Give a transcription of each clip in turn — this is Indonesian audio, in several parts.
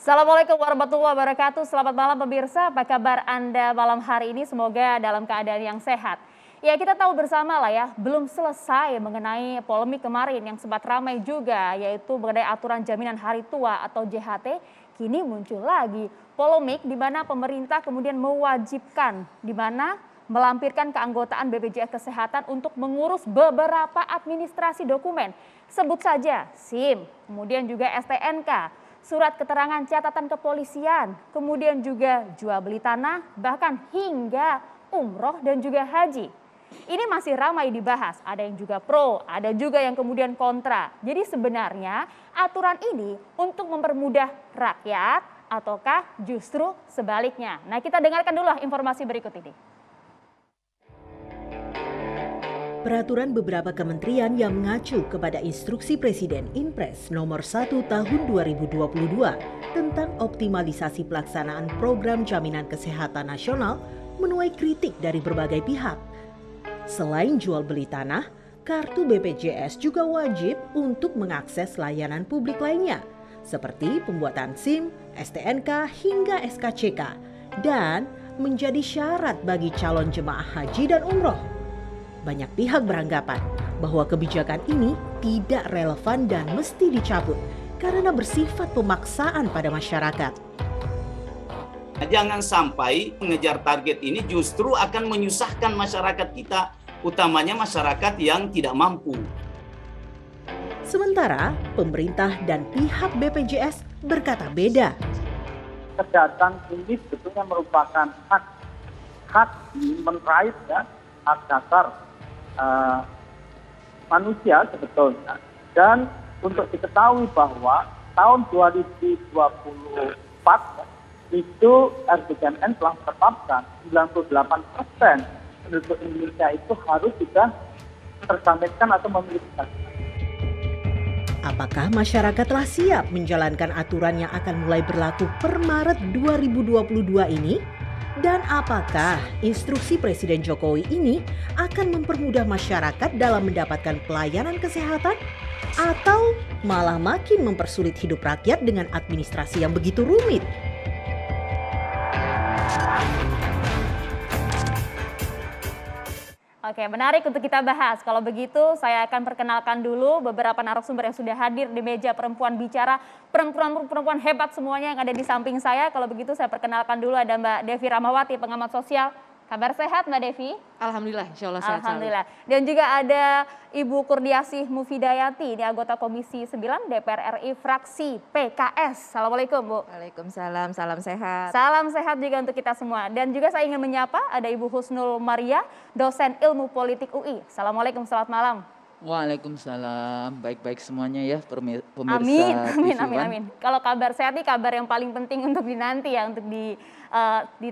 Assalamualaikum warahmatullahi wabarakatuh. Selamat malam pemirsa, apa kabar Anda malam hari ini? Semoga dalam keadaan yang sehat. Ya, kita tahu bersama lah ya, belum selesai mengenai polemik kemarin yang sempat ramai juga, yaitu mengenai aturan jaminan hari tua atau JHT. Kini muncul lagi polemik di mana pemerintah kemudian mewajibkan, di mana melampirkan keanggotaan BPJS Kesehatan untuk mengurus beberapa administrasi dokumen. Sebut saja SIM, kemudian juga STNK, surat keterangan catatan kepolisian, kemudian juga jual beli tanah, bahkan hingga umroh dan juga haji. Ini masih ramai dibahas, ada yang juga pro, ada juga yang kemudian kontra. Jadi sebenarnya aturan ini untuk mempermudah rakyat ataukah justru sebaliknya? Nah, kita dengarkan dulu informasi berikut ini. Peraturan beberapa kementerian yang mengacu kepada instruksi Presiden Inpres nomor 1 tahun 2022 tentang optimalisasi pelaksanaan program jaminan kesehatan nasional menuai kritik dari berbagai pihak. Selain jual beli tanah, kartu BPJS juga wajib untuk mengakses layanan publik lainnya seperti pembuatan SIM, STNK hingga SKCK dan menjadi syarat bagi calon jemaah haji dan umroh. Banyak pihak beranggapan bahwa kebijakan ini tidak relevan dan mesti dicabut karena bersifat pemaksaan pada masyarakat. Jangan sampai mengejar target ini justru akan menyusahkan masyarakat kita, utamanya masyarakat yang tidak mampu. Sementara pemerintah dan pihak BPJS berkata beda. Kesehatan ini sebetulnya merupakan hak human rights ya, hak dasar manusia sebetulnya. Dan untuk diketahui bahwa tahun 2024 itu RPJMN telah menetapkan 98% penduduk Indonesia itu harus sudah tersampaikan atau memiliki vaksin. Apakah masyarakat telah siap menjalankan aturan yang akan mulai berlaku per Maret 2022 ini? Dan apakah instruksi Presiden Jokowi ini akan mempermudah masyarakat dalam mendapatkan pelayanan kesehatan? Atau malah makin mempersulit hidup rakyat dengan administrasi yang begitu rumit? Oke, menarik untuk kita bahas. Kalau begitu, saya akan perkenalkan dulu beberapa narasumber yang sudah hadir di meja perempuan bicara. Perempuan hebat semuanya yang ada di samping saya. Kalau begitu, saya perkenalkan dulu ada Mbak Devi Ramawati, pengamat sosial. Kabar sehat Mbak Devi? Alhamdulillah, insya Allah sehat. Alhamdulillah. Dan juga ada Ibu Kurniasih Mufidayati, ini anggota Komisi 9 DPR RI fraksi PKS. Assalamualaikum Bu. Waalaikumsalam, salam sehat. Salam sehat juga untuk kita semua. Dan juga saya ingin menyapa ada Ibu Husnul Maria, dosen ilmu politik UI. Assalamualaikum, selamat malam. Waalaikumsalam, baik-baik semuanya ya pemirsa. Amin. Kalau kabar sehat nih kabar yang paling penting untuk dinanti ya, untuk di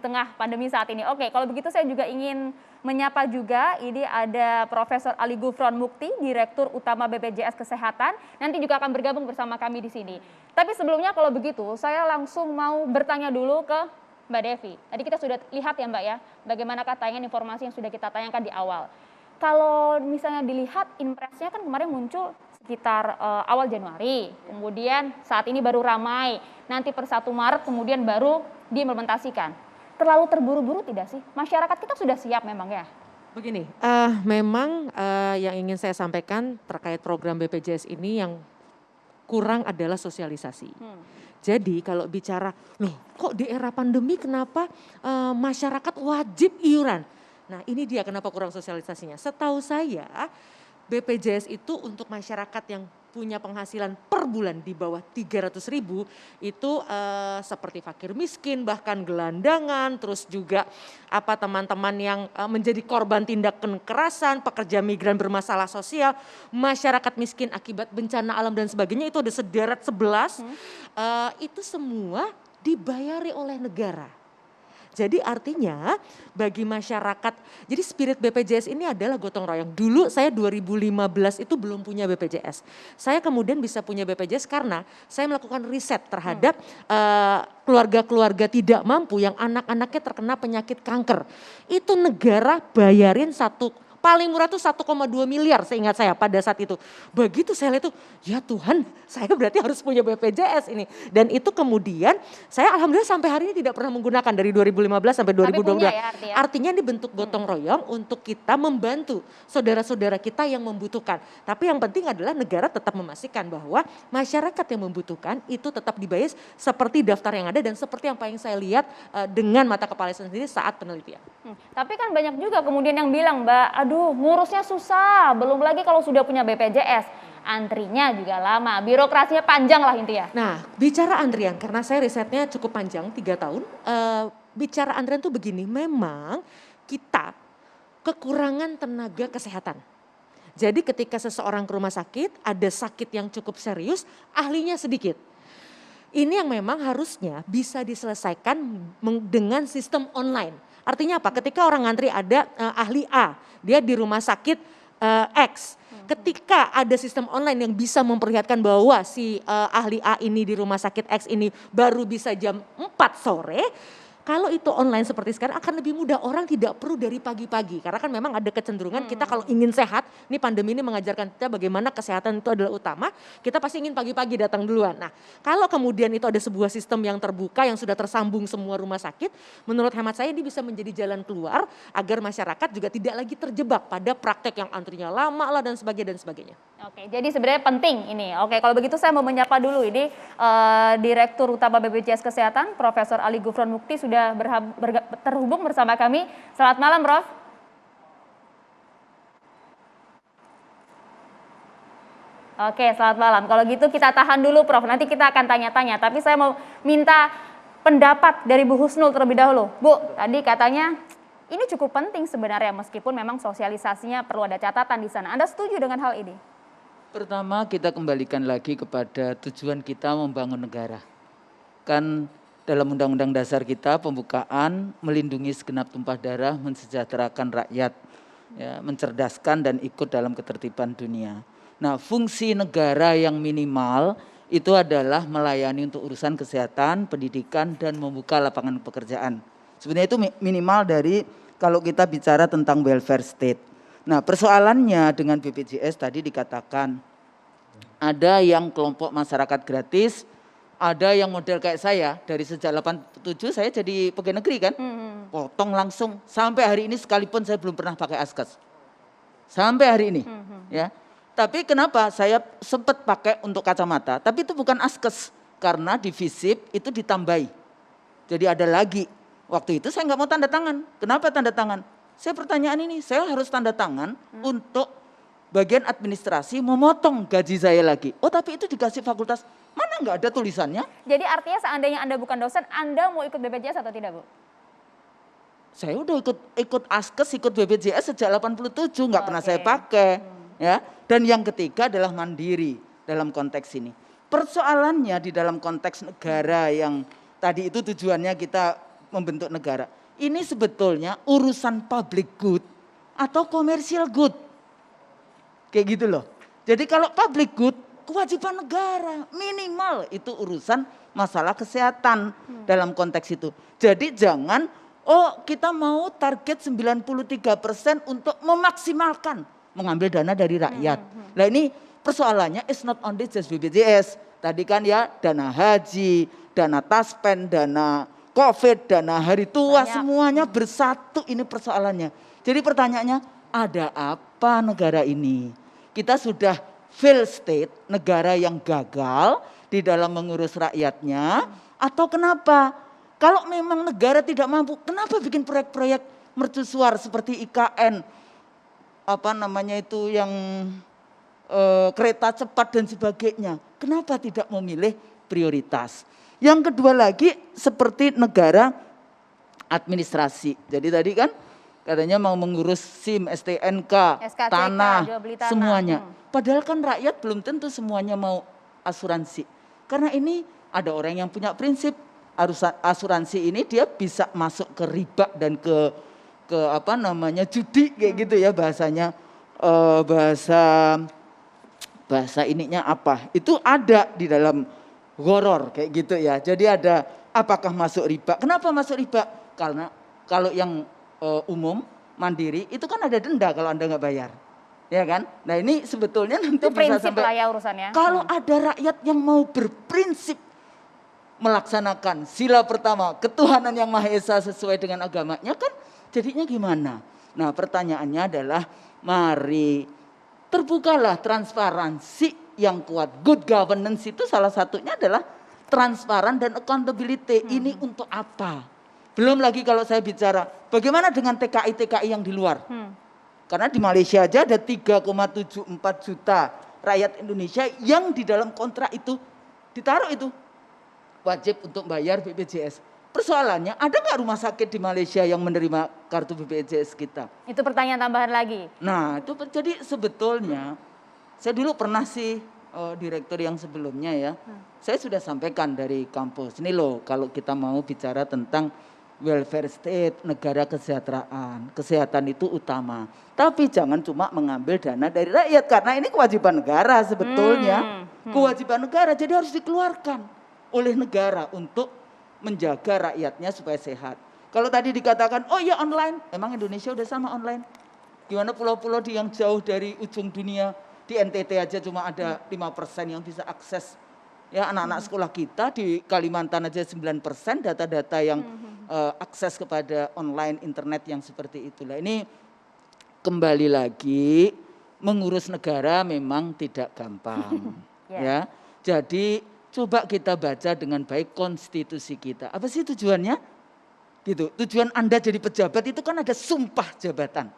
tengah pandemi saat ini. Oke, kalau begitu saya juga ingin menyapa juga, ini ada Profesor Ali Gufron Mukti, Direktur Utama BPJS Kesehatan, nanti juga akan bergabung bersama kami di sini. Tapi sebelumnya kalau begitu, saya langsung mau bertanya dulu ke Mbak Devi. Tadi kita sudah lihat ya Mbak ya, bagaimana tayangan informasi yang sudah kita tayangkan di awal. Kalau misalnya dilihat impresnya kan kemarin muncul sekitar awal Januari, kemudian saat ini baru ramai, nanti per 1 Maret kemudian baru diimplementasikan. Terlalu terburu-buru tidak sih? Masyarakat kita sudah siap memang ya? Begini, memang yang ingin saya sampaikan terkait program BPJS ini yang kurang adalah sosialisasi. Jadi kalau bicara, loh kok di era pandemi kenapa masyarakat wajib iuran? Nah ini dia kenapa kurang sosialisasinya. Setahu saya BPJS itu untuk masyarakat yang punya penghasilan per bulan di bawah 300.000 itu seperti fakir miskin, bahkan gelandangan, terus juga teman-teman yang menjadi korban tindak kekerasan, pekerja migran bermasalah sosial, masyarakat miskin akibat bencana alam dan sebagainya, itu ada sederet 11, itu semua dibayari oleh negara. Jadi artinya bagi masyarakat, jadi spirit BPJS ini adalah gotong royong. Dulu saya 2015 itu belum punya BPJS. Saya kemudian bisa punya BPJS karena saya melakukan riset terhadap keluarga-keluarga tidak mampu yang anak-anaknya terkena penyakit kanker. Itu negara bayarin Paling murah tuh 1,2 miliar seingat saya pada saat itu. Begitu saya lihat tuh, ya Tuhan saya berarti harus punya BPJS ini. Dan itu kemudian saya alhamdulillah sampai hari ini tidak pernah menggunakan dari 2015 sampai 2022. punya ya artinya? Artinya ini bentuk gotong royong untuk kita membantu saudara-saudara kita yang membutuhkan. Tapi yang penting adalah negara tetap memastikan bahwa masyarakat yang membutuhkan itu tetap dibayar seperti daftar yang ada dan seperti yang paling saya lihat dengan mata kepala saya sendiri saat penelitian. Tapi kan banyak juga kemudian yang bilang, Mbak, aduh ngurusnya susah, belum lagi kalau sudah punya BPJS, antrinya juga lama, birokrasinya panjang lah intinya. Nah, bicara antrian, karena saya risetnya cukup panjang, 3 tahun, bicara antrian tuh begini, memang kita kekurangan tenaga kesehatan. Jadi ketika seseorang ke rumah sakit, ada sakit yang cukup serius, ahlinya sedikit. Ini yang memang harusnya bisa diselesaikan dengan sistem online. Artinya apa? Ketika orang ngantri ada ahli A, dia di rumah sakit X. Ketika ada sistem online yang bisa memperlihatkan bahwa si ahli A ini di rumah sakit X ini baru bisa jam 4 sore, kalau itu online seperti sekarang akan lebih mudah, orang tidak perlu dari pagi-pagi. Karena kan memang ada kecenderungan kita kalau ingin sehat, ini pandemi ini mengajarkan kita bagaimana kesehatan itu adalah utama, kita pasti ingin pagi-pagi datang duluan. Nah, kalau kemudian itu ada sebuah sistem yang terbuka, yang sudah tersambung semua rumah sakit, menurut hemat saya ini bisa menjadi jalan keluar agar masyarakat juga tidak lagi terjebak pada praktek yang antrinya lama lah dan sebagainya. Oke, jadi sebenarnya penting ini. Oke, kalau begitu saya mau menyapa dulu ini Direktur Utama BPJS Kesehatan, Profesor Ali Gufron Mukti sudah terhubung bersama kami. Selamat malam, Prof. Oke, selamat malam. Kalau gitu kita tahan dulu, Prof. Nanti kita akan tanya-tanya. Tapi saya mau minta pendapat dari Bu Husnul terlebih dahulu. Bu, tadi katanya ini cukup penting sebenarnya meskipun memang sosialisasinya perlu ada catatan di sana. Anda setuju dengan hal ini? Pertama kita kembalikan lagi kepada tujuan kita membangun negara. Kan dalam Undang-Undang Dasar kita pembukaan melindungi segenap tumpah darah, mensejahterakan rakyat, ya, mencerdaskan dan ikut dalam ketertiban dunia. Nah, fungsi negara yang minimal itu adalah melayani untuk urusan kesehatan, pendidikan dan membuka lapangan pekerjaan. Sebenarnya itu minimal dari kalau kita bicara tentang welfare state. Nah, persoalannya dengan BPJS tadi dikatakan ada yang kelompok masyarakat gratis, ada yang model kayak saya dari sejak 87 saya jadi pegawai negeri kan, potong langsung sampai hari ini sekalipun saya belum pernah pakai askes, sampai hari ini, ya. Tapi kenapa saya sempat pakai untuk kacamata, tapi itu bukan askes karena di visip itu ditambahi, jadi ada lagi. Waktu itu saya nggak mau tanda tangan. Kenapa tanda tangan? Saya pertanyaan ini, saya harus tanda tangan untuk bagian administrasi memotong gaji saya lagi. Oh tapi itu dikasih fakultas, mana nggak ada tulisannya? Jadi artinya seandainya Anda bukan dosen, Anda mau ikut BPJS atau tidak, Bu? Saya udah ikut askes, ikut BPJS sejak 87, nggak pernah saya pakai. Ya. Dan yang ketiga adalah mandiri dalam konteks ini. Persoalannya di dalam konteks negara yang tadi itu tujuannya kita membentuk negara. Ini sebetulnya urusan public good atau commercial good. Kayak gitu loh. Jadi kalau public good, kewajiban negara minimal itu urusan masalah kesehatan dalam konteks itu. Jadi jangan, oh kita mau target 93% untuk memaksimalkan mengambil dana dari rakyat. Nah ini persoalannya is not only just BPJS. Tadi kan ya dana haji, dana taspen, dana COVID, dana hari tua, semuanya bersatu ini persoalannya. Jadi pertanyaannya, ada apa negara ini? Kita sudah fail state, negara yang gagal di dalam mengurus rakyatnya, atau kenapa? Kalau memang negara tidak mampu, kenapa bikin proyek-proyek mercusuar seperti IKN, apa namanya itu yang kereta cepat dan sebagainya? Kenapa tidak memilih prioritas? Yang kedua lagi seperti negara administrasi. Jadi tadi kan katanya mau mengurus SIM, STNK, SKCK, tanah, jual beli tanah. semuanya. Padahal kan rakyat belum tentu semuanya mau asuransi. Karena ini ada orang yang punya prinsip asuransi ini dia bisa masuk ke riba dan ke apa namanya judi kayak gitu ya bahasanya, bahasa ininya apa? Itu ada di dalam horor kayak gitu ya. Jadi ada apakah masuk riba? Kenapa masuk riba? Karena kalau yang umum mandiri, itu kan ada denda kalau Anda nggak bayar. Ya kan? Nah ini sebetulnya nanti Itu bisa prinsip sampai, lah ya urusannya. kalau ada rakyat yang mau berprinsip melaksanakan sila pertama, ketuhanan yang Maha Esa sesuai dengan agamanya, kan jadinya gimana? Nah pertanyaannya adalah, mari terbukalah transparansi yang kuat. Good governance itu salah satunya adalah transparan dan accountability. Ini untuk apa? Belum lagi kalau saya bicara, bagaimana dengan TKI-TKI yang di luar? Karena di Malaysia aja ada 3,74 juta rakyat Indonesia yang di dalam kontrak itu ditaruh itu wajib untuk bayar BPJS. Persoalannya, ada nggak rumah sakit di Malaysia yang menerima kartu BPJS kita? Itu pertanyaan tambahan lagi. Nah, itu jadi sebetulnya saya dulu pernah sih direktur yang sebelumnya ya, saya sudah sampaikan dari kampus, ini loh kalau kita mau bicara tentang welfare state, negara kesejahteraan, kesehatan itu utama. Tapi jangan cuma mengambil dana dari rakyat, karena ini kewajiban negara sebetulnya. Kewajiban negara, jadi harus dikeluarkan oleh negara untuk menjaga rakyatnya supaya sehat. Kalau tadi dikatakan, oh ya online, emang Indonesia udah sama online. Gimana pulau-pulau yang jauh dari ujung dunia, di NTT aja cuma ada 5% yang bisa akses. Ya anak-anak sekolah kita di Kalimantan aja 9% data-data yang akses kepada online internet yang seperti itulah. Ini kembali lagi, mengurus negara memang tidak gampang. Ya, jadi coba kita baca dengan baik konstitusi kita. Apa sih tujuannya? Gitu. Tujuan Anda jadi pejabat itu kan ada sumpah jabatan.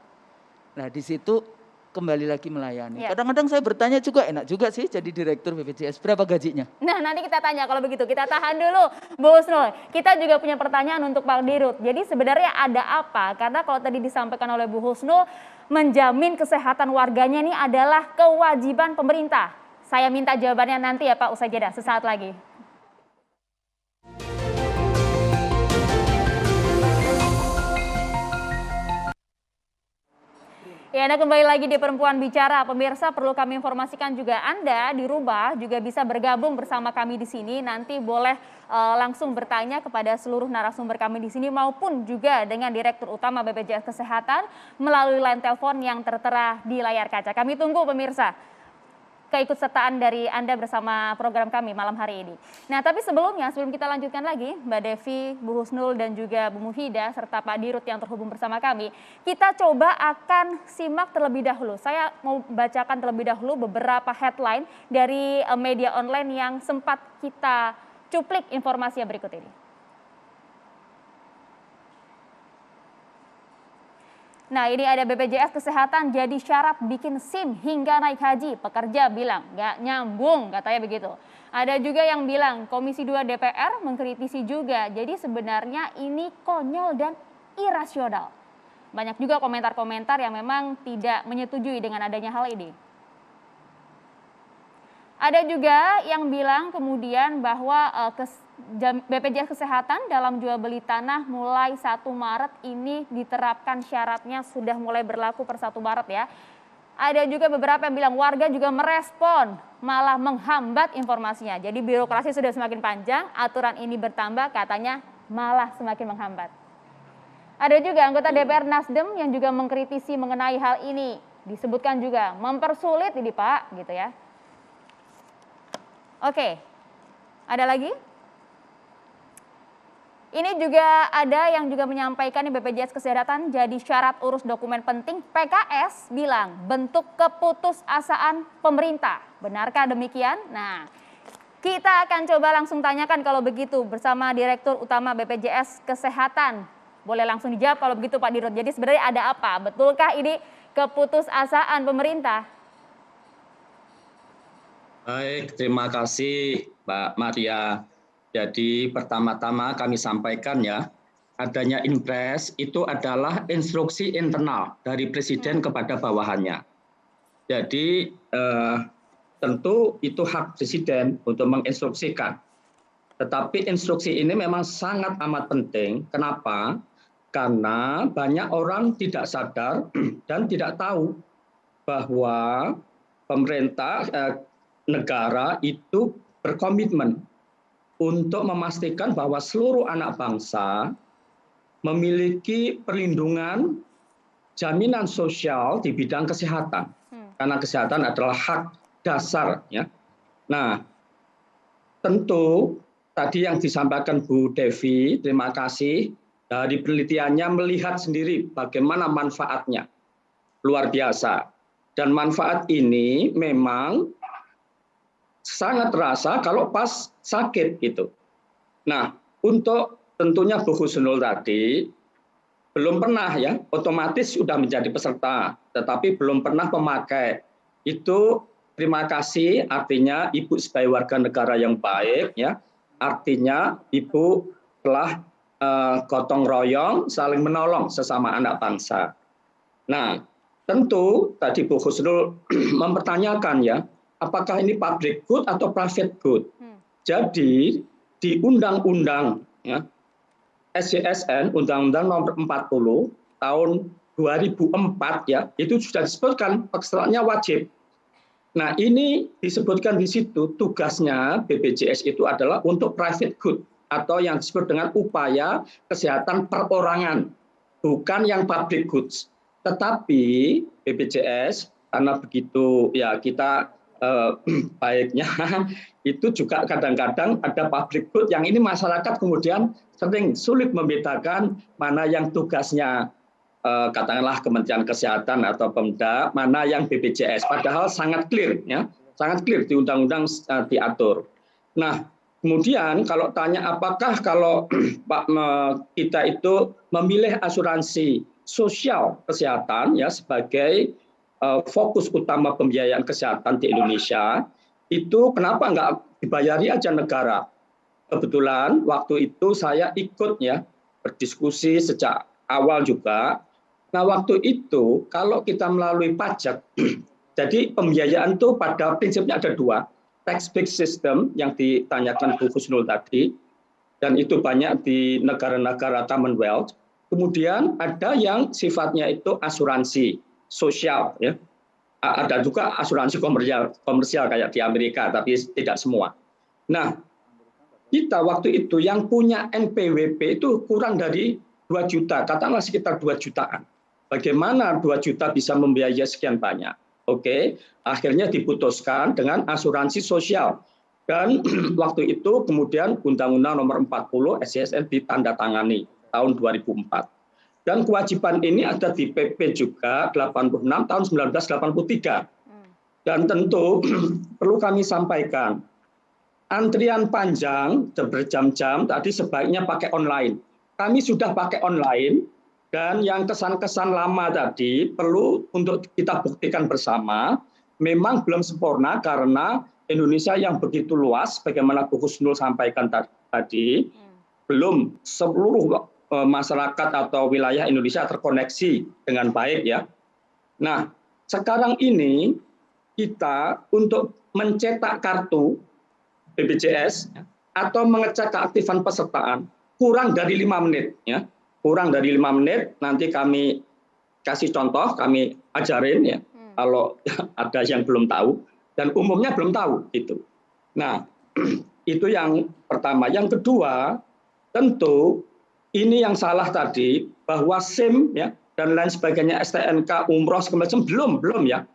Nah, di situ kembali lagi melayani. Kadang-kadang saya bertanya juga, enak juga sih jadi direktur BPJS, berapa gajinya? Nah nanti kita tanya, kalau begitu kita tahan dulu Bu Husnul. Kita juga punya pertanyaan untuk Pak Dirut. Jadi sebenarnya ada apa? Karena kalau tadi disampaikan oleh Bu Husnul, menjamin kesehatan warganya ini adalah kewajiban pemerintah. Saya minta jawabannya nanti ya Pak, usai jeda sesaat lagi. Ya, Anda kembali lagi di Perempuan Bicara. Pemirsa, perlu kami informasikan juga Anda di rumah juga bisa bergabung bersama kami di sini. Nanti boleh langsung bertanya kepada seluruh narasumber kami di sini maupun juga dengan Direktur Utama BPJS Kesehatan melalui line telepon yang tertera di layar kaca. Kami tunggu pemirsa keikutsertaan dari Anda bersama program kami malam hari ini. Nah, tapi sebelum kita lanjutkan lagi, Mbak Devi, Bu Husnul, dan juga Bu Mufidah, serta Pak Dirut yang terhubung bersama kami, kita coba akan simak terlebih dahulu. Saya mau bacakan terlebih dahulu beberapa headline dari media online yang sempat kita cuplik informasi berikut ini. Nah, ini ada BPJS Kesehatan jadi syarat bikin SIM hingga naik haji. Pekerja bilang nggak nyambung, katanya begitu. Ada juga yang bilang Komisi 2 DPR mengkritisi juga. Jadi sebenarnya ini konyol dan irasional. Banyak juga komentar-komentar yang memang tidak menyetujui dengan adanya hal ini. Ada juga yang bilang kemudian bahwa BPJS Kesehatan dalam jual beli tanah mulai 1 Maret ini diterapkan syaratnya sudah mulai berlaku per 1 Maret ya. Ada juga beberapa yang bilang warga juga merespon malah menghambat informasinya. Jadi birokrasi sudah semakin panjang, aturan ini bertambah katanya malah semakin menghambat. Ada juga anggota DPR Nasdem yang juga mengkritisi mengenai hal ini. Disebutkan juga mempersulit ini Pak gitu ya. Oke, ada lagi? Ini juga ada yang juga menyampaikan di BPJS Kesehatan jadi syarat urus dokumen penting. PKS bilang bentuk keputusasaan pemerintah. Benarkah demikian? Nah, kita akan coba langsung tanyakan kalau begitu bersama Direktur Utama BPJS Kesehatan. Boleh langsung dijawab kalau begitu Pak Dirut. Jadi sebenarnya ada apa? Betulkah ini keputusasaan pemerintah? Baik, terima kasih Mbak Maria. Jadi pertama-tama kami sampaikan ya, adanya Inpres itu adalah instruksi internal dari Presiden kepada bawahannya. Jadi tentu itu hak Presiden untuk menginstruksikan. Tetapi instruksi ini memang sangat amat penting. Kenapa? Karena banyak orang tidak sadar dan tidak tahu bahwa pemerintah negara itu berkomitmen untuk memastikan bahwa seluruh anak bangsa memiliki perlindungan jaminan sosial di bidang kesehatan. Karena kesehatan adalah hak dasar, ya. Nah, tentu tadi yang disampaikan Bu Devi, terima kasih. Dari penelitiannya melihat sendiri bagaimana manfaatnya. Luar biasa. Dan manfaat ini memang sangat terasa kalau pas sakit gitu. Nah, untuk tentunya Bu Husnul tadi belum pernah ya, otomatis sudah menjadi peserta, tetapi belum pernah memakai. Itu terima kasih, artinya Ibu sebagai warga negara yang baik ya, artinya Ibu telah gotong royong saling menolong sesama anak bangsa. Nah, tentu tadi Bu Husnul mempertanyakan ya, apakah ini public good atau private good? Jadi di undang-undang ya, SJSN, Undang-Undang Nomor 40 tahun 2004 ya, itu sudah disebutkan pesertanya wajib. Nah, ini disebutkan di situ tugasnya BPJS itu adalah untuk private good atau yang disebut dengan upaya kesehatan perorangan, bukan yang public goods. Tetapi BPJS karena begitu ya kita baiknya itu juga kadang-kadang ada public good yang ini masyarakat kemudian sering sulit membedakan mana yang tugasnya katakanlah Kementerian Kesehatan atau Pemda, mana yang BPJS. Padahal sangat clear ya, sangat clear di undang-undang diatur. Nah, kemudian kalau tanya apakah kalau Pak kita itu memilih asuransi sosial kesehatan ya sebagai fokus utama pembiayaan kesehatan di Indonesia, itu kenapa nggak dibayari aja negara? Kebetulan waktu itu saya ikut ya berdiskusi sejak awal juga. Nah, waktu itu kalau kita melalui pajak, jadi pembiayaan itu pada prinsipnya ada dua, tax-based system yang ditanyakan Bu Husnul tadi, dan itu banyak di negara-negara Commonwealth. Kemudian ada yang sifatnya itu asuransi sosial, ya. Ada juga asuransi komersial kayak di Amerika, tapi tidak semua. Nah, kita waktu itu yang punya NPWP itu kurang dari 2 juta, katakanlah sekitar 2 jutaan. Bagaimana 2 juta bisa membiayai sekian banyak? Oke, akhirnya diputuskan dengan asuransi sosial. Dan waktu itu kemudian Undang-Undang Nomor 40 SJSN ditandatangani tahun 2004. Dan kewajiban ini ada di PP juga 86 tahun 1983. Dan tentu perlu kami sampaikan, antrian panjang berjam-jam tadi sebaiknya pakai online. Kami sudah pakai online dan yang kesan-kesan lama tadi perlu untuk kita buktikan bersama, memang belum sempurna karena Indonesia yang begitu luas, bagaimana Bu Husnul sampaikan tadi, belum seluruh masyarakat atau wilayah Indonesia terkoneksi dengan baik ya. Nah, sekarang ini kita untuk mencetak kartu BPJS atau mengecek keaktifan pesertaan kurang dari 5 menit ya. Kurang dari 5 menit, nanti kami kasih contoh, kami ajarin ya. Kalau ada yang belum tahu dan umumnya belum tahu gitu. Nah, itu yang pertama. Yang kedua, tentu ini yang salah tadi bahwa SIM ya dan lain sebagainya STNK umroh segala macam belum ya.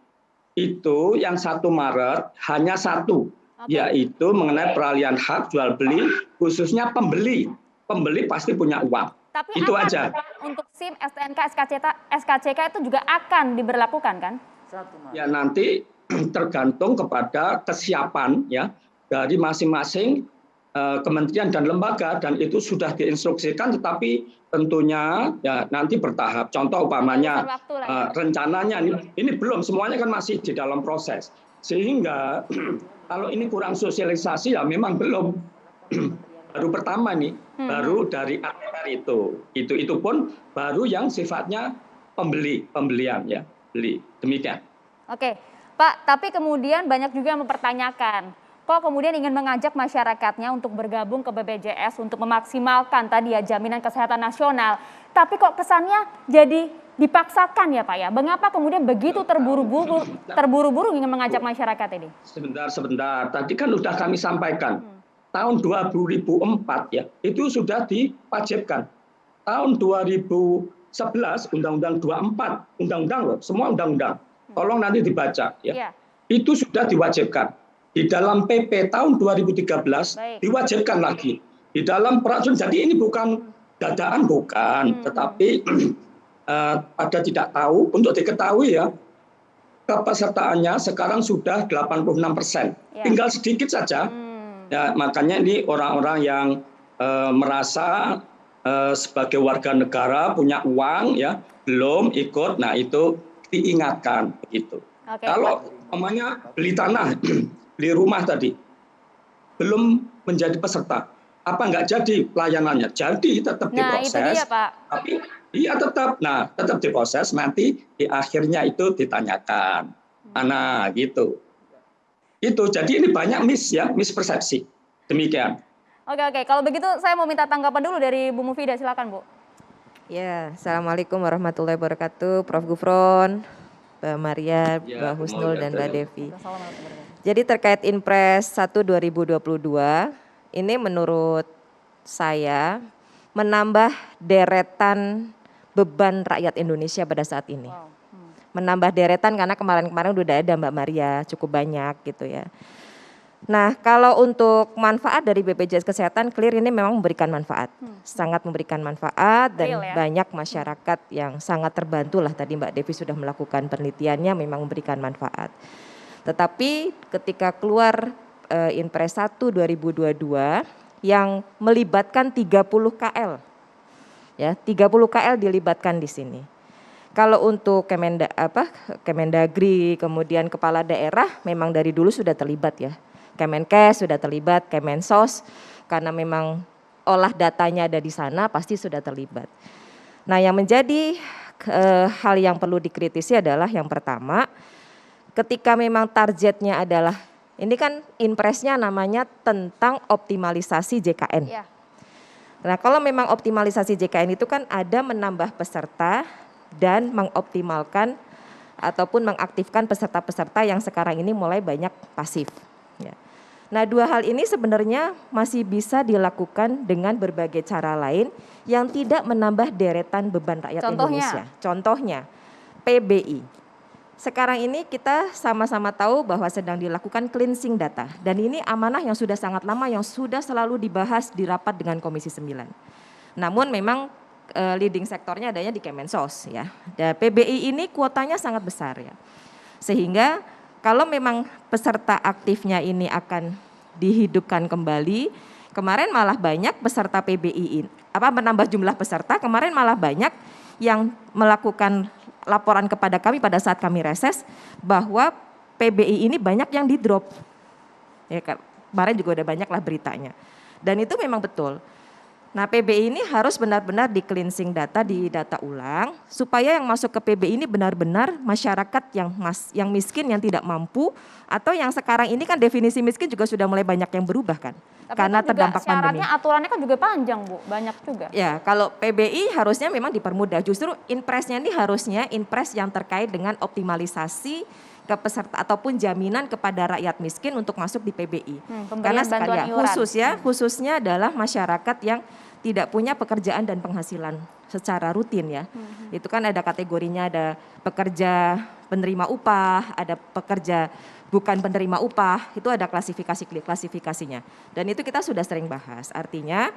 Itu yang 1 Maret hanya satu, yaitu mengenai peralihan hak jual beli khususnya pembeli. Pembeli pasti punya uang. Tapi itu aja. Untuk SIM, STNK, SKCK itu juga akan diberlakukan kan? Ya nanti tergantung kepada kesiapan ya dari masing-masing kementerian dan lembaga, dan itu sudah diinstruksikan, tetapi tentunya ya nanti bertahap. Contoh umpamanya rencananya ini belum, semuanya kan masih di dalam proses. Sehingga kalau ini kurang sosialisasi ya memang belum. Baru pertama nih, baru dari APR itu pun baru yang sifatnya pembelian ya, beli. Demikian. Oke, Pak, tapi kemudian banyak juga yang mempertanyakan, kok kemudian ingin mengajak masyarakatnya untuk bergabung ke BPJS untuk memaksimalkan tadi ya jaminan kesehatan nasional. Tapi kok kesannya jadi dipaksakan ya Pak ya? Mengapa kemudian begitu terburu-buru ingin mengajak masyarakat ini? Sebentar. Tadi kan sudah kami sampaikan. Tahun 2004 ya, itu sudah diwajibkan. Tahun 2011 11 Undang-Undang 24, undang-undang loh, semua undang-undang. Tolong nanti dibaca ya. Itu sudah diwajibkan. Di dalam PP tahun 2013 diwajibkan lagi. Di dalam peraturan, jadi ini bukan dadaan, bukan, tetapi pada tidak tahu, untuk diketahui ya, kepesertaannya sekarang sudah 86%. Tinggal sedikit saja. Ya, makanya ini orang-orang yang merasa sebagai warga negara punya uang ya, belum ikut, nah itu diingatkan begitu. Kalau umpamanya beli tanah, beli rumah tadi, belum menjadi peserta, apa nggak jadi pelayanannya? Jadi tetap diproses. Itu dia, Pak. Tapi iya tetap, tetap diproses, nanti di akhirnya itu ditanyakan. Nah gitu. Itu, jadi ini banyak mispersepsi. Demikian. Oke. Kalau begitu saya mau minta tanggapan dulu dari Bu Mufidah, silakan Bu. Ya, Assalamualaikum warahmatullahi wabarakatuh, Prof. Gufron, Mbak Maria, Mbak Husnul, dan Mbak Devi. Jadi terkait Inpres 1 2022, ini menurut saya menambah deretan beban rakyat Indonesia pada saat ini. Menambah deretan karena kemarin-kemarin udah ada Mbak Maria, cukup banyak gitu ya. Nah, kalau untuk manfaat dari BPJS Kesehatan, clear ini memang memberikan manfaat. Sangat memberikan manfaat dan banyak masyarakat yang sangat terbantu lah. Tadi Mbak Devi sudah melakukan penelitiannya, memang memberikan manfaat. Tetapi ketika keluar Inpres 1 2022 yang melibatkan 30 KL. Ya, 30 KL dilibatkan di sini. Kalau untuk Kemendagri, kemudian kepala daerah memang dari dulu sudah terlibat ya. Kemenkes sudah terlibat, Kemensos, karena memang olah datanya ada di sana pasti sudah terlibat. Nah, yang menjadi hal yang perlu dikritisi adalah yang pertama, ketika memang targetnya adalah, ini kan Inpresnya namanya tentang optimalisasi JKN. Nah, kalau memang optimalisasi JKN itu kan ada menambah peserta dan mengoptimalkan ataupun mengaktifkan peserta-peserta yang sekarang ini mulai banyak pasif. Ya. Nah, dua hal ini sebenarnya masih bisa dilakukan dengan berbagai cara lain yang tidak menambah deretan beban rakyat Indonesia. Contohnya PBI. Sekarang ini kita sama-sama tahu bahwa sedang dilakukan cleansing data dan ini amanah yang sudah sangat lama yang sudah selalu dibahas di rapat dengan Komisi 9. Namun memang leading sektornya adanya di Kemensos ya. Dan PBI ini kuotanya sangat besar ya. Sehingga kalau memang peserta aktifnya ini akan dihidupkan kembali, kemarin malah banyak peserta PBI menambah jumlah peserta, kemarin malah banyak yang melakukan laporan kepada kami pada saat kami reses bahwa PBI ini banyak yang di drop. Ya, kemarin juga udah banyak lah beritanya. Dan itu memang betul. Nah, PBI ini harus benar-benar di cleansing data, di data ulang supaya yang masuk ke PBI ini benar-benar masyarakat yang miskin, yang tidak mampu, atau yang sekarang ini kan definisi miskin juga sudah mulai banyak yang berubah kan. Tapi karena terdampak pandemi. Aturannya kan juga panjang Bu, banyak juga. Ya, kalau PBI harusnya memang dipermudah. Justru Inpresnya ini harusnya Inpres yang terkait dengan optimalisasi ke peserta ataupun jaminan kepada rakyat miskin untuk masuk di PBI. Karena sekali khususnya adalah masyarakat yang tidak punya pekerjaan dan penghasilan secara rutin ya. Itu kan ada kategorinya, ada pekerja penerima upah, ada pekerja bukan penerima upah, itu ada klasifikasinya. Dan itu kita sudah sering bahas. Artinya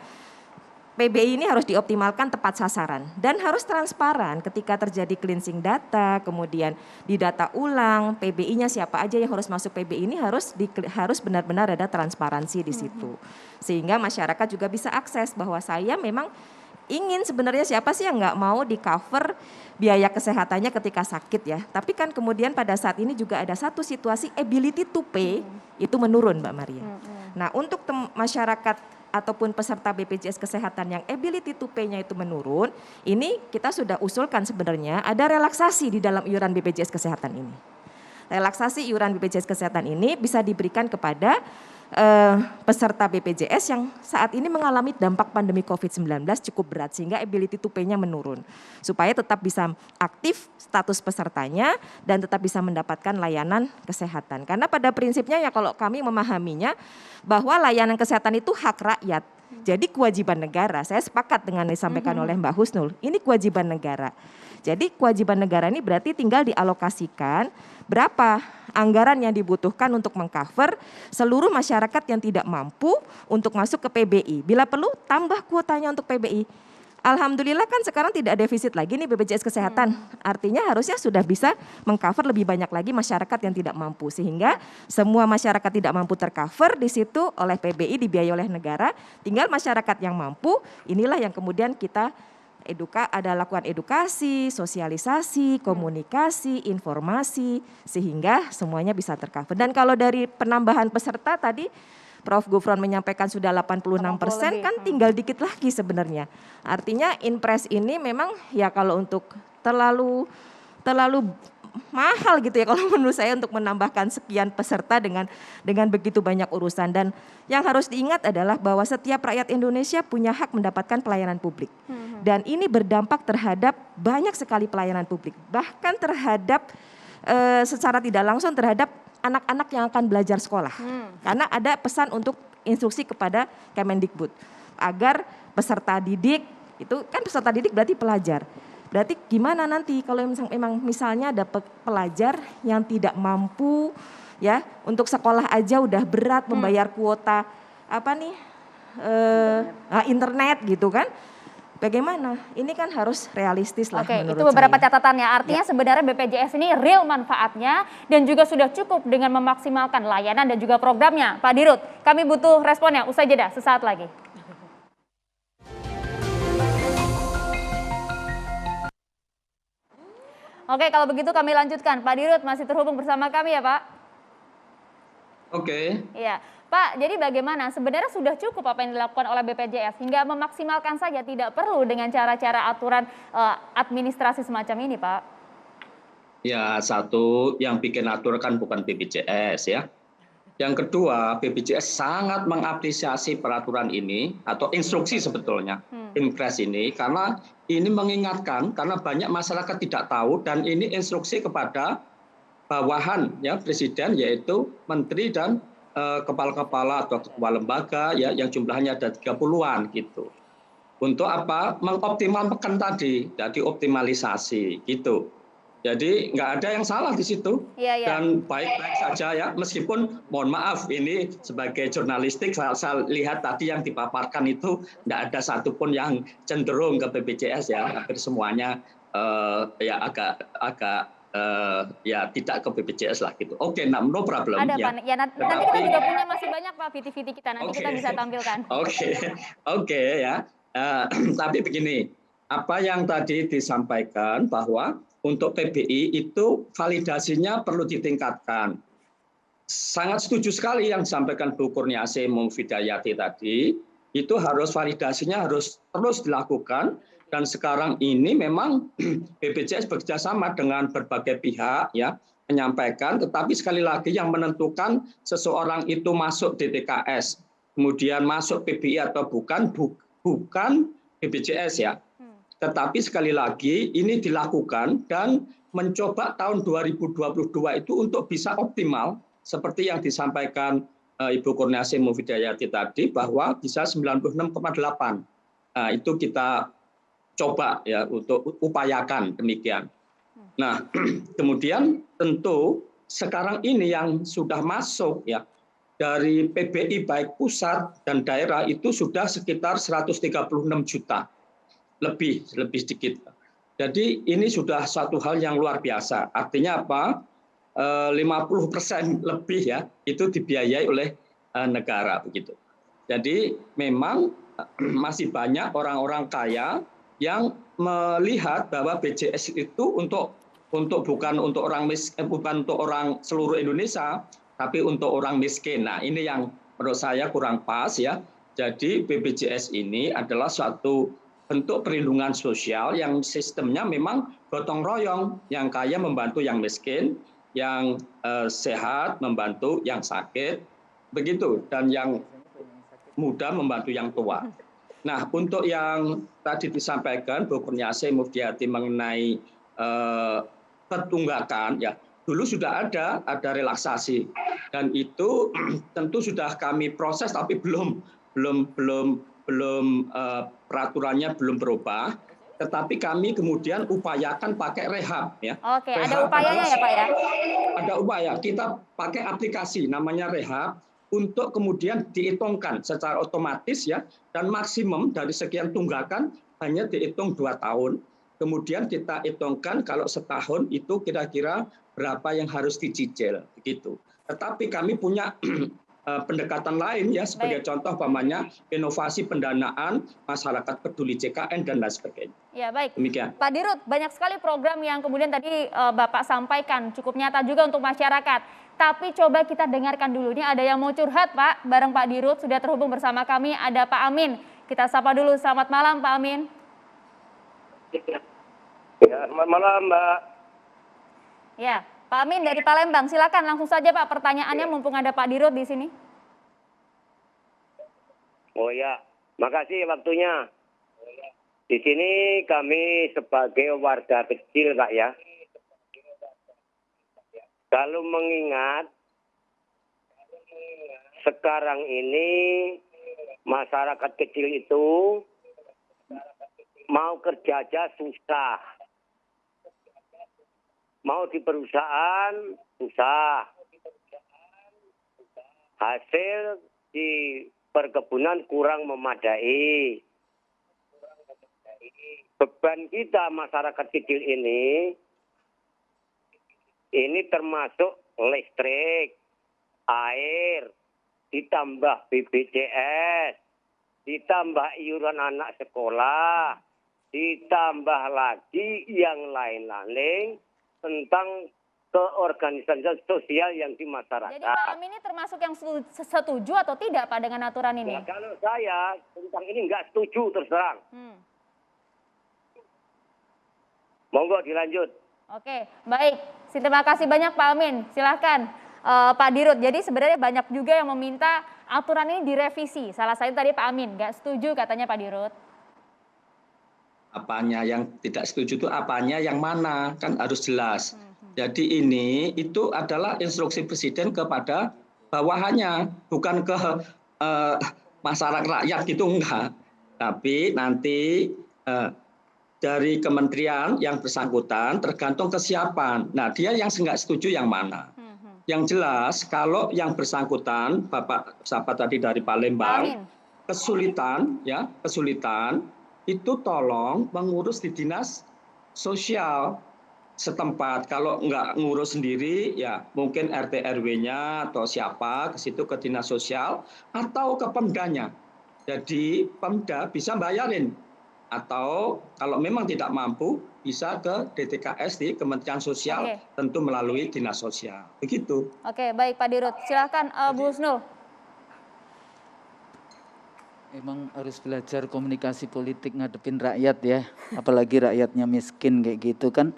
PBI ini harus dioptimalkan tepat sasaran dan harus transparan ketika terjadi cleansing data, kemudian di data ulang, PBI-nya siapa aja yang harus masuk PBI ini harus benar-benar ada transparansi di situ. Sehingga masyarakat juga bisa akses bahwa saya memang ingin sebenarnya siapa sih yang nggak mau di cover biaya kesehatannya ketika sakit ya. Tapi kan kemudian pada saat ini juga ada satu situasi ability to pay itu menurun Mbak Maria. Nah, untuk masyarakat ataupun peserta BPJS Kesehatan yang ability to pay-nya itu menurun, ini kita sudah usulkan sebenarnya ada relaksasi di dalam iuran BPJS Kesehatan ini. Relaksasi iuran BPJS Kesehatan ini bisa diberikan kepada peserta BPJS yang saat ini mengalami dampak pandemi COVID-19 cukup berat sehingga ability to pay-nya menurun. Supaya tetap bisa aktif status pesertanya dan tetap bisa mendapatkan layanan kesehatan. Karena pada prinsipnya ya kalau kami memahaminya bahwa layanan kesehatan itu hak rakyat. Jadi kewajiban negara, saya sepakat dengan yang disampaikan oleh Mbak Husnul, ini kewajiban negara. Jadi kewajiban negara ini berarti tinggal dialokasikan berapa anggaran yang dibutuhkan untuk mengcover seluruh masyarakat yang tidak mampu untuk masuk ke PBI. Bila perlu tambah kuotanya untuk PBI. Alhamdulillah kan sekarang tidak defisit lagi nih BPJS Kesehatan. Artinya harusnya sudah bisa mengcover lebih banyak lagi masyarakat yang tidak mampu. Sehingga semua masyarakat tidak mampu tercover di situ oleh PBI, dibiayai oleh negara. Tinggal masyarakat yang mampu, inilah yang kemudian kita ada lakukan edukasi, sosialisasi, komunikasi, informasi, sehingga semuanya bisa tercover. Dan kalau dari penambahan peserta tadi, Prof. Gufron menyampaikan sudah 86%, kan tinggal dikit lagi sebenarnya. Artinya Inpres ini memang ya kalau untuk terlalu mahal gitu ya kalau menurut saya untuk menambahkan sekian peserta dengan begitu banyak urusan. Dan yang harus diingat adalah bahwa setiap rakyat Indonesia punya hak mendapatkan pelayanan publik. Dan ini berdampak terhadap banyak sekali pelayanan publik. Bahkan terhadap secara tidak langsung terhadap anak-anak yang akan belajar sekolah. Karena ada pesan untuk instruksi kepada Kemendikbud agar peserta didik, itu kan peserta didik berarti pelajar. Berarti gimana nanti kalau memang misalnya ada pelajar yang tidak mampu ya untuk sekolah aja udah berat membayar kuota internet gitu kan. Bagaimana? Ini kan harus realistis lah menurut itu beberapa saya. catatannya. Artinya sebenarnya BPJS ini real manfaatnya dan juga sudah cukup dengan memaksimalkan layanan dan juga programnya. Pak Dirut, kami butuh responnya. Usai jeda sesaat lagi. Oke, kalau begitu kami lanjutkan. Pak Dirut masih terhubung bersama kami ya Pak? Oke. Iya. Pak, jadi bagaimana? Sebenarnya sudah cukup apa yang dilakukan oleh BPJS hingga memaksimalkan saja, tidak perlu dengan cara-cara aturan administrasi semacam ini, Pak? Ya, satu yang bikin aturan kan bukan BPJS ya. Yang kedua, BPJS sangat mengapresiasi peraturan ini atau instruksi sebetulnya, Inpres ini, karena ini mengingatkan karena banyak masyarakat tidak tahu dan ini instruksi kepada bawahan ya Presiden yaitu Menteri dan kepala-kepala atau ketua lembaga ya yang jumlahnya ada 30-an gitu. Untuk apa? Mengoptimalkan tadi, jadi optimalisasi gitu. Jadi nggak ada yang salah di situ dan baik-baik saja ya. Meskipun mohon maaf ini sebagai jurnalistik saya lihat tadi yang dipaparkan itu nggak ada satupun yang cenderung ke BPJS ya. Hampir semuanya ya agak ya tidak ke BPJS lah gitu. Oke, no problem. Ada ya. Pak, ya nanti kita juga punya masih banyak Pak VT-VT kita, nanti kita bisa tampilkan. Oke ya. Tapi begini, apa yang tadi disampaikan bahwa untuk PBI itu validasinya perlu ditingkatkan. Sangat setuju sekali yang disampaikan Bu Kurniasih Mufidayati tadi, itu harus validasinya harus terus dilakukan. Dan sekarang ini memang BPJS bekerjasama dengan berbagai pihak ya menyampaikan, tetapi sekali lagi yang menentukan seseorang itu masuk DTKS, kemudian masuk PBI atau bukan BPJS ya. Tetapi sekali lagi ini dilakukan dan mencoba tahun 2022 itu untuk bisa optimal seperti yang disampaikan Ibu Kurniasih Mufidayati tadi bahwa bisa 96,8. Nah, itu kita coba ya untuk upayakan demikian. Nah, kemudian tentu sekarang ini yang sudah masuk ya dari PBI baik pusat dan daerah itu sudah sekitar 136 juta. Lebih sedikit. Jadi ini sudah suatu hal yang luar biasa. Artinya apa? 50% lebih ya itu dibiayai oleh negara begitu. Jadi memang masih banyak orang-orang kaya yang melihat bahwa BPJS itu bukan untuk orang miskin, bukan untuk orang seluruh Indonesia, tapi untuk orang miskin. Nah, ini yang menurut saya kurang pas ya. Jadi BPJS ini adalah suatu bentuk perlindungan sosial yang sistemnya memang gotong royong, yang kaya membantu yang miskin, yang sehat membantu yang sakit, begitu, dan yang muda membantu yang tua. Nah, untuk yang tadi disampaikan Bu Kurniasih Mufidayati mengenai pertunggakan, ya dulu sudah ada relaksasi dan itu tentu sudah kami proses tapi belum peraturannya belum berubah, tetapi kami kemudian upayakan pakai rehab ya. Oke, ada Rehab upayanya ya Pak ya? Ada upaya, kita pakai aplikasi namanya rehab untuk kemudian dihitungkan secara otomatis ya, dan maksimum dari sekian tunggakan hanya dihitung 2 tahun. Kemudian kita hitungkan kalau setahun itu kira-kira berapa yang harus dicicil begitu. Tetapi kami punya pendekatan lain ya, sebagai contoh umpamanya inovasi pendanaan masyarakat peduli JKN dan lain sebagainya. Ya baik. Demikian. Pak Dirut, banyak sekali program yang kemudian tadi Bapak sampaikan cukup nyata juga untuk masyarakat. Tapi coba kita dengarkan dulu, ini ada yang mau curhat Pak, bareng Pak Dirut sudah terhubung bersama kami, ada Pak Amin. Kita sapa dulu, selamat malam Pak Amin. Ya, selamat malam Mbak. Ya, Pak Amin dari Palembang, silakan langsung saja Pak pertanyaannya mumpung ada Pak Dirut di sini. Oh ya, makasih waktunya. Di sini kami sebagai warga kecil Pak ya. Kalau mengingat sekarang ini masyarakat kecil itu mau kerja aja susah. Mau di perusahaan susah. Hasil di perkebunan kurang memadai. Beban kita masyarakat kecil ini termasuk listrik, air, ditambah BPJS, ditambah iuran anak sekolah, ditambah lagi yang lain-lain tentang keorganisasian sosial yang di masyarakat. Jadi Pak Amin ini termasuk yang setuju atau tidak Pak dengan aturan ini? Ya, kalau saya tentang ini nggak setuju terus terang. Monggo dilanjut. Oke, baik. Terima kasih banyak Pak Amin. Silahkan Pak Dirut. Jadi sebenarnya banyak juga yang meminta aturan ini direvisi. Salah satu tadi Pak Amin, nggak setuju katanya Pak Dirut. Apanya yang tidak setuju itu apanya yang mana, kan harus jelas. Jadi ini itu adalah instruksi presiden kepada bawahannya, bukan ke masyarakat rakyat gitu, enggak. Tapi nanti dari kementerian yang bersangkutan tergantung kesiapan. Nah, dia yang nggak setuju yang mana. Yang jelas kalau yang bersangkutan, Bapak siapa tadi dari Palembang, kesulitan itu tolong mengurus di dinas sosial setempat. Kalau nggak ngurus sendiri, ya mungkin RT RW-nya atau siapa ke situ ke dinas sosial atau ke Pemdanya. Jadi Pemda bisa bayarin. Atau kalau memang tidak mampu bisa ke DTKS di Kementerian Sosial, tentu melalui dinas sosial. Begitu. Oke, baik Pak Dirut. Silakan Bu Husnul. Emang harus belajar komunikasi politik ngadepin rakyat ya, apalagi rakyatnya miskin kayak gitu kan,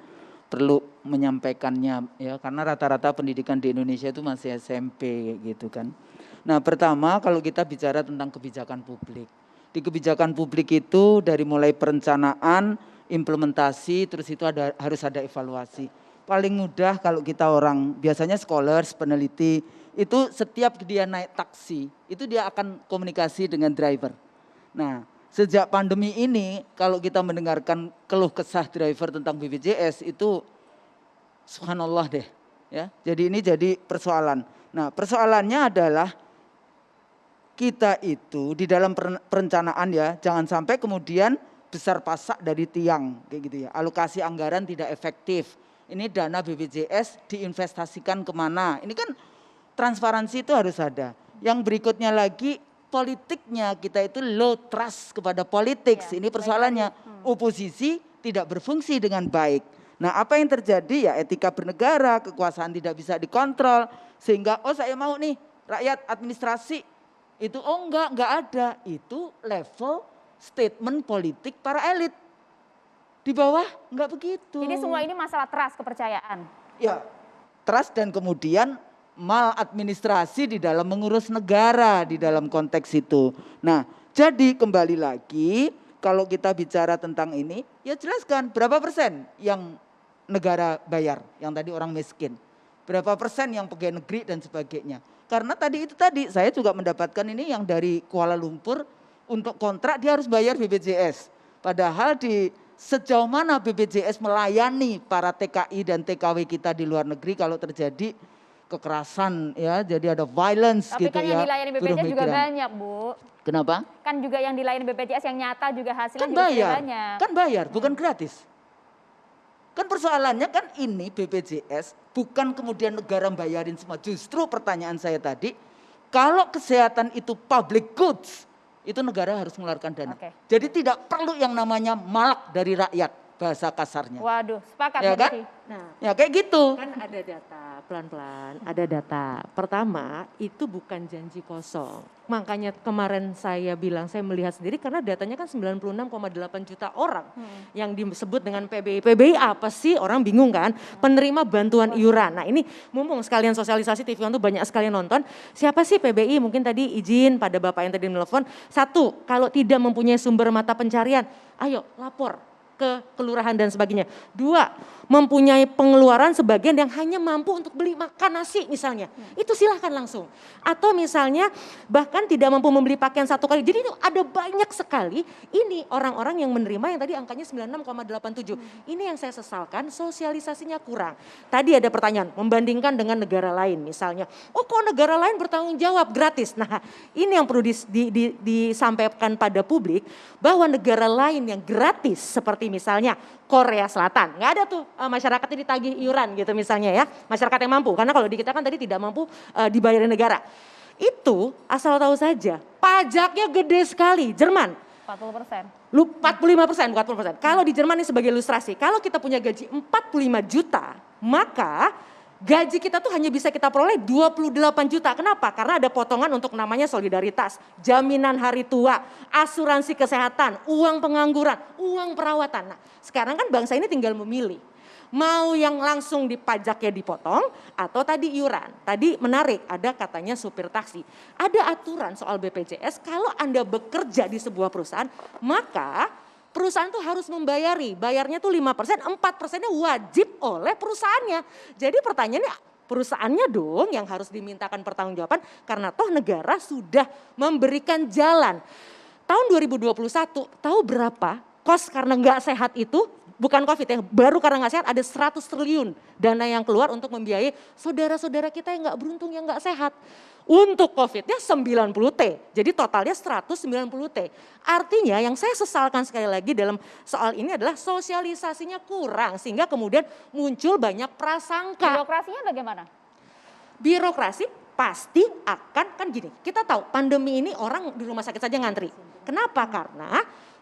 perlu menyampaikannya ya, karena rata-rata pendidikan di Indonesia itu masih SMP kayak gitu kan. Nah, pertama kalau kita bicara tentang kebijakan publik, di kebijakan publik itu dari mulai perencanaan, implementasi, terus itu harus ada evaluasi. Paling mudah kalau kita orang biasanya scholars, peneliti, itu setiap dia naik taksi, itu dia akan komunikasi dengan driver. Nah, sejak pandemi ini kalau kita mendengarkan keluh kesah driver tentang BPJS itu subhanallah deh. Ya, jadi ini jadi persoalan. Nah, persoalannya adalah kita itu di dalam perencanaan ya, jangan sampai kemudian besar pasak dari tiang kayak gitu ya. Alokasi anggaran tidak efektif. Ini dana BPJS diinvestasikan kemana? Ini kan transparansi itu harus ada. Yang berikutnya lagi politiknya kita itu low trust kepada politik. Ya, ini persoalannya. Oposisi tidak berfungsi dengan baik. Nah, apa yang terjadi ya etika bernegara, kekuasaan tidak bisa dikontrol sehingga saya mau nih rakyat administrasi itu enggak ada. Itu level statement politik para elit. Di bawah enggak begitu. Jadi semua ini masalah trust, kepercayaan. Ya, trust dan kemudian maladministrasi di dalam mengurus negara di dalam konteks itu. Nah, jadi kembali lagi kalau kita bicara tentang ini, ya jelaskan berapa persen yang negara bayar, yang tadi orang miskin. Berapa persen yang pegawai negeri dan sebagainya. Karena tadi saya juga mendapatkan ini yang dari Kuala Lumpur, untuk kontrak dia harus bayar BPJS. Padahal sejauh mana BPJS melayani para TKI dan TKW kita di luar negeri kalau terjadi kekerasan ya, jadi ada violence Tapi gitu kan ya. yang dilayani BPJS juga banyak, Bu. Kenapa? Kan juga yang dilayani BPJS yang nyata juga hasilnya Kan juga sudah bayar, banyak. kan bayar, bukan gratis. Kan persoalannya kan ini BPJS bukan kemudian negara bayarin semua. Justru pertanyaan saya tadi, kalau kesehatan itu public goods, itu negara harus mengeluarkan dana. Oke. Jadi tidak perlu yang namanya malak dari rakyat, bahasa kasarnya. Waduh, sepakat Ya Mbak kan? Devi. Nah, Ya kayak gitu. kan ada data, pelan-pelan ada data. Pertama, itu bukan janji kosong. Makanya kemarin saya bilang, saya melihat sendiri karena datanya kan 96,8 juta orang yang disebut dengan PBI. PBI apa sih? Orang bingung kan? Penerima bantuan iuran. Nah ini mumpung sekalian sosialisasi TV One tuh banyak sekalian nonton. Siapa sih PBI? Mungkin tadi izin pada Bapak yang tadi menelpon. Satu, kalau tidak mempunyai sumber mata pencarian, ayo lapor ke kelurahan dan sebagainya. Dua, mempunyai pengeluaran sebagian yang hanya mampu untuk beli makan nasi misalnya. Itu silahkan langsung. Atau misalnya bahkan tidak mampu membeli pakaian satu kali. Jadi itu ada banyak sekali ini orang-orang yang menerima yang tadi angkanya 96,87. Ini yang saya sesalkan, sosialisasinya kurang. Tadi ada pertanyaan, membandingkan dengan negara lain misalnya. Oh kok negara lain bertanggung jawab gratis? Nah ini yang perlu disampaikan pada publik bahwa negara lain yang gratis seperti misalnya Korea Selatan, nggak ada tuh masyarakatnya ditagih iuran gitu misalnya ya, masyarakat yang mampu, karena kalau di kita kan tadi tidak mampu dibayarin negara. Itu asal tahu saja, pajaknya gede sekali, Jerman. 40%. 45%, bukan 40%. Kalau di Jerman ini sebagai ilustrasi, kalau kita punya gaji 45 juta, maka gaji kita tuh hanya bisa kita peroleh 28 juta. Kenapa? Karena ada potongan untuk namanya solidaritas, jaminan hari tua, asuransi kesehatan, uang pengangguran, uang perawatan. Nah, sekarang kan bangsa ini tinggal memilih. Mau yang langsung dipajaknya dipotong atau tadi iuran. Tadi menarik, ada katanya supir taksi. Ada aturan soal BPJS, kalau Anda bekerja di sebuah perusahaan, maka perusahaan tuh harus membayari, bayarnya tuh 5%, 4%-nya wajib oleh perusahaannya. Jadi pertanyaannya perusahaannya dong yang harus dimintakan pertanggungjawaban karena toh negara sudah memberikan jalan. Tahun 2021 tahu berapa kos karena nggak sehat itu? Bukan COVID ya, baru karena nggak sehat ada 100 triliun dana yang keluar untuk membiayai saudara-saudara kita yang nggak beruntung, yang nggak sehat. Untuk COVID-nya 90T, jadi totalnya 190T. Artinya yang saya sesalkan sekali lagi dalam soal ini adalah sosialisasinya kurang sehingga kemudian muncul banyak prasangka. Birokrasinya bagaimana? Birokrasi pasti akan, kan gini, kita tahu pandemi ini orang di rumah sakit saja ngantri. Kenapa? Karena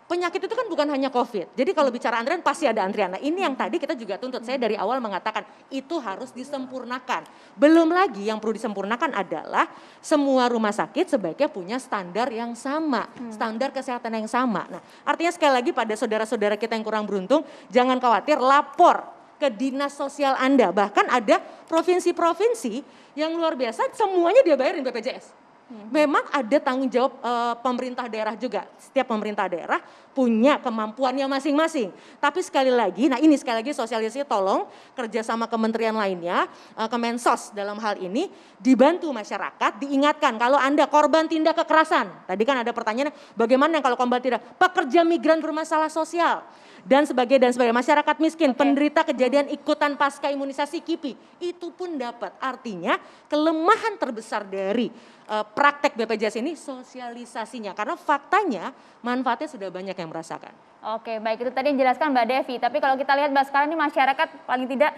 penyakit itu kan bukan hanya COVID. Jadi kalau bicara antrian pasti ada antrian. Nah ini yang tadi kita juga tuntut. Saya dari awal mengatakan itu harus disempurnakan. Belum lagi yang perlu disempurnakan adalah semua rumah sakit sebaiknya punya standar yang sama. Standar kesehatan yang sama. Nah artinya sekali lagi pada saudara-saudara kita yang kurang beruntung, jangan khawatir, lapor ke dinas sosial Anda. Bahkan ada provinsi-provinsi yang luar biasa semuanya dia bayarin BPJS. Memang ada tanggung jawab pemerintah daerah juga. Setiap pemerintah daerah punya kemampuannya masing-masing. Tapi sekali lagi, nah ini sekali lagi sosialisasi tolong kerjasama kementerian lainnya, Kemensos dalam hal ini dibantu masyarakat, diingatkan kalau Anda korban tindak kekerasan. Tadi kan ada pertanyaan, bagaimana yang kalau korban tindak pekerja migran bermasalah sosial dan sebagainya masyarakat miskin, penderita kejadian ikutan pasca imunisasi KIPI, itu pun dapat. Artinya kelemahan terbesar dari praktek BPJS ini sosialisasinya, karena faktanya manfaatnya sudah banyak yang merasakan. Oke, baik, itu tadi yang dijelaskan Mbak Devi. Tapi kalau kita lihat Mbak sekarang ini masyarakat paling tidak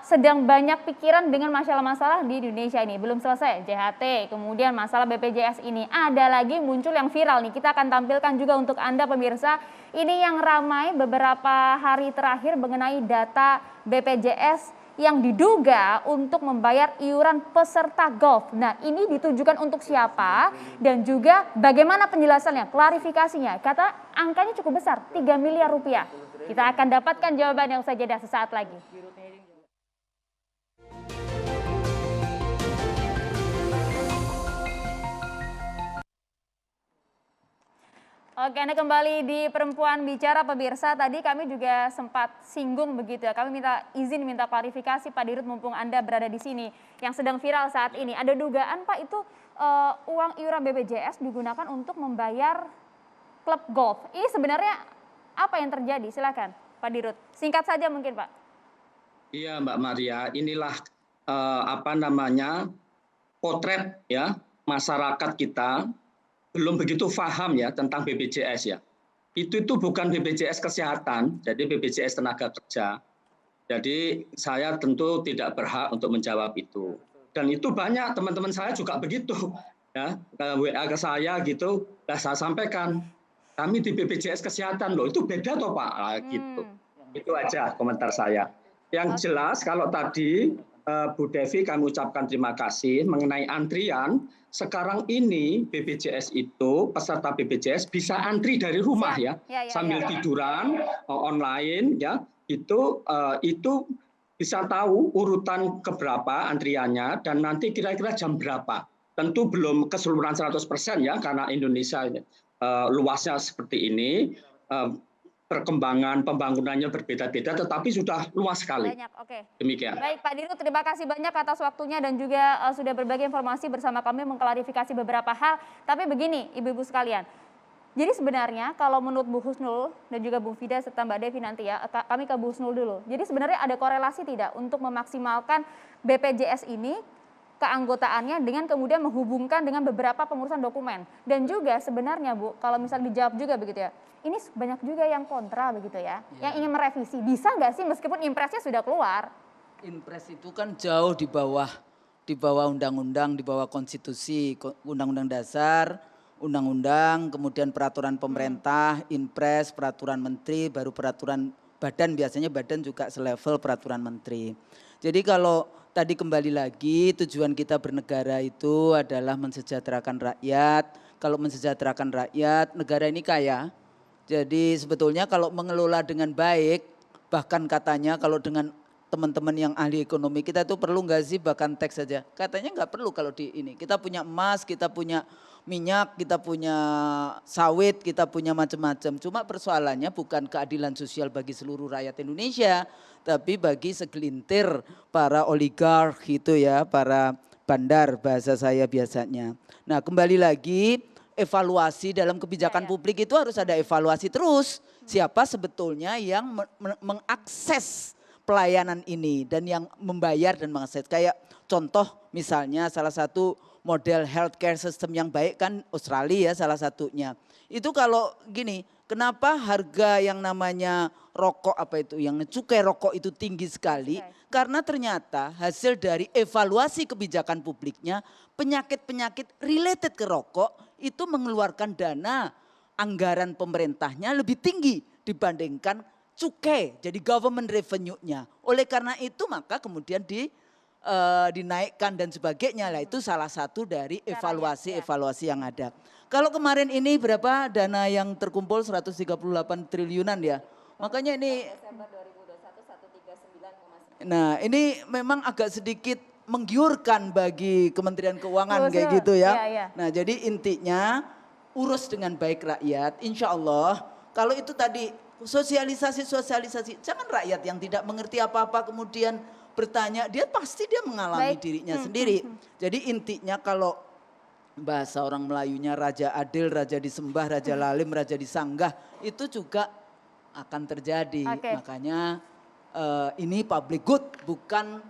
sedang banyak pikiran dengan masalah-masalah di Indonesia ini. Belum selesai JHT, kemudian masalah BPJS ini. Ada lagi muncul yang viral nih, kita akan tampilkan juga untuk Anda pemirsa. Ini yang ramai beberapa hari terakhir mengenai data BPJS yang diduga untuk membayar iuran peserta golf. Nah ini ditujukan untuk siapa dan juga bagaimana penjelasannya, klarifikasinya. Kata angkanya cukup besar, 3 miliar rupiah. Kita akan dapatkan jawaban yang usai jeda sesaat lagi. Oke, Anda kembali di Perempuan Bicara pemirsa. Tadi kami juga sempat singgung begitu ya. Kami minta izin, minta klarifikasi Pak Dirut mumpung Anda berada di sini. Yang sedang viral saat ini. Ada dugaan Pak itu uang iuran BPJS digunakan untuk membayar klub golf. Ini sebenarnya apa yang terjadi? Silakan Pak Dirut. Singkat saja mungkin Pak. Iya Mbak Maria, inilah potret ya masyarakat kita belum begitu paham ya tentang BPJS ya. Itu bukan BPJS kesehatan, jadi BPJS tenaga kerja. Jadi saya tentu tidak berhak untuk menjawab itu. Dan itu banyak teman-teman saya juga begitu ya, WA ke saya gitu, saya sampaikan kami di BPJS kesehatan loh, itu beda toh Pak, gitu. Itu aja komentar saya. Yang jelas kalau tadi Bu Devi kami ucapkan terima kasih mengenai antrian. Sekarang ini BPJS itu, peserta BPJS bisa antri dari rumah ya, sambil tiduran online ya, itu bisa tahu urutan keberapa antriannya dan nanti kira-kira jam berapa. Tentu belum keseluruhan 100% ya, karena Indonesia luasnya seperti ini. Perkembangan pembangunannya berbeda-beda, tetapi sudah luas sekali. Banyak, oke. Demikian. Baik Pak Dirut, terima kasih banyak atas waktunya dan juga sudah berbagi informasi bersama kami mengklarifikasi beberapa hal. Tapi begini, ibu-ibu sekalian, jadi sebenarnya kalau menurut Bu Husnul dan juga Bu Fida serta Mbak Devi nanti ya, kami ke Bu Husnul dulu. Jadi sebenarnya ada korelasi tidak untuk memaksimalkan BPJS ini keanggotaannya dengan kemudian menghubungkan dengan beberapa pengurusan dokumen. Dan juga sebenarnya Bu, kalau misalnya dijawab juga begitu ya, ini banyak juga yang kontra begitu ya, yang ingin merevisi. Bisa nggak sih meskipun impresnya sudah keluar? Impres itu kan jauh di bawah undang-undang, di bawah konstitusi, undang-undang dasar, undang-undang, kemudian peraturan pemerintah, impres, peraturan menteri, baru peraturan badan, biasanya badan juga selevel peraturan menteri. Jadi kalau tadi kembali lagi tujuan kita bernegara itu adalah mensejahterakan rakyat. Kalau mensejahterakan rakyat, negara ini kaya. Jadi sebetulnya kalau mengelola dengan baik, bahkan katanya kalau dengan teman-teman yang ahli ekonomi, kita tuh perlu nggak sih bahkan teks saja? Katanya nggak perlu kalau di ini. Kita punya emas, kita punya minyak, kita punya sawit, kita punya macam-macam. Cuma persoalannya bukan keadilan sosial bagi seluruh rakyat Indonesia, tapi bagi segelintir para oligark gitu ya, para bandar bahasa saya biasanya. Nah kembali lagi evaluasi dalam kebijakan publik itu harus ada evaluasi terus. Siapa sebetulnya yang mengakses pelayanan ini dan yang membayar dan mengakses. Kayak contoh misalnya salah satu model healthcare system yang baik kan Australia salah satunya. Itu kalau gini, kenapa harga yang namanya rokok yang cukai rokok itu tinggi sekali? Karena ternyata hasil dari evaluasi kebijakan publiknya penyakit-penyakit related ke rokok itu mengeluarkan dana anggaran pemerintahnya lebih tinggi dibandingkan cukai, jadi government revenue-nya. Oleh karena itu maka kemudian dinaikkan dan sebagainya lah, itu salah satu dari evaluasi yang ada. Kalau kemarin ini berapa dana yang terkumpul 138 triliunan ya. Makanya ini nah ini memang agak sedikit menggiurkan bagi Kementerian Keuangan kayak gitu ya. Nah jadi intinya urus dengan baik rakyat, insya Allah. Kalau itu tadi sosialisasi, jangan rakyat yang tidak mengerti apa-apa kemudian bertanya, dia pasti mengalami dirinya sendiri. Jadi intinya kalau bahasa orang Melayunya raja adil, raja disembah, raja lalim, raja disanggah, itu juga akan terjadi. Makanya ini public good, bukan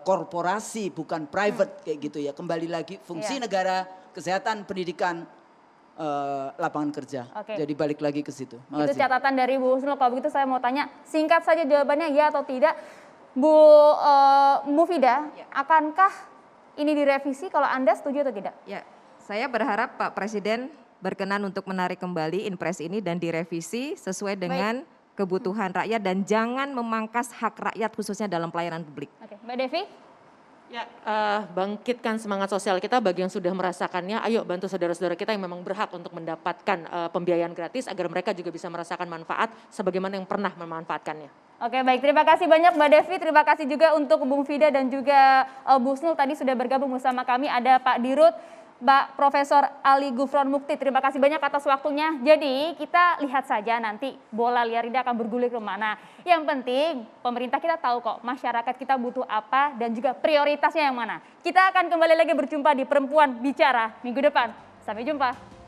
korporasi, bukan private kayak gitu ya. Kembali lagi fungsi negara, kesehatan, pendidikan, lapangan kerja. Jadi balik lagi ke situ. Itu catatan dari Bu Husnul. Kalau begitu saya mau tanya singkat saja jawabannya ya atau tidak. Bu Fida, akankah ini direvisi kalau Anda setuju atau tidak? Ya, saya berharap Pak Presiden berkenan untuk menarik kembali Inpres ini dan direvisi sesuai dengan kebutuhan rakyat dan jangan memangkas hak rakyat khususnya dalam pelayanan publik. Mbak Devi? Ya, bangkitkan semangat sosial kita bagi yang sudah merasakannya. Ayo bantu saudara-saudara kita yang memang berhak untuk mendapatkan pembiayaan gratis agar mereka juga bisa merasakan manfaat sebagaimana yang pernah memanfaatkannya. Oke baik, terima kasih banyak Mbak Devi, terima kasih juga untuk Bung Fida dan juga Bu Husnul tadi sudah bergabung bersama kami. Ada Pak Dirut, Pak Profesor Ali Gufron Mukti, terima kasih banyak atas waktunya. Jadi kita lihat saja nanti bola liar ini akan bergulir kemana. Yang penting pemerintah kita tahu kok masyarakat kita butuh apa dan juga prioritasnya yang mana. Kita akan kembali lagi berjumpa di Perempuan Bicara minggu depan. Sampai jumpa.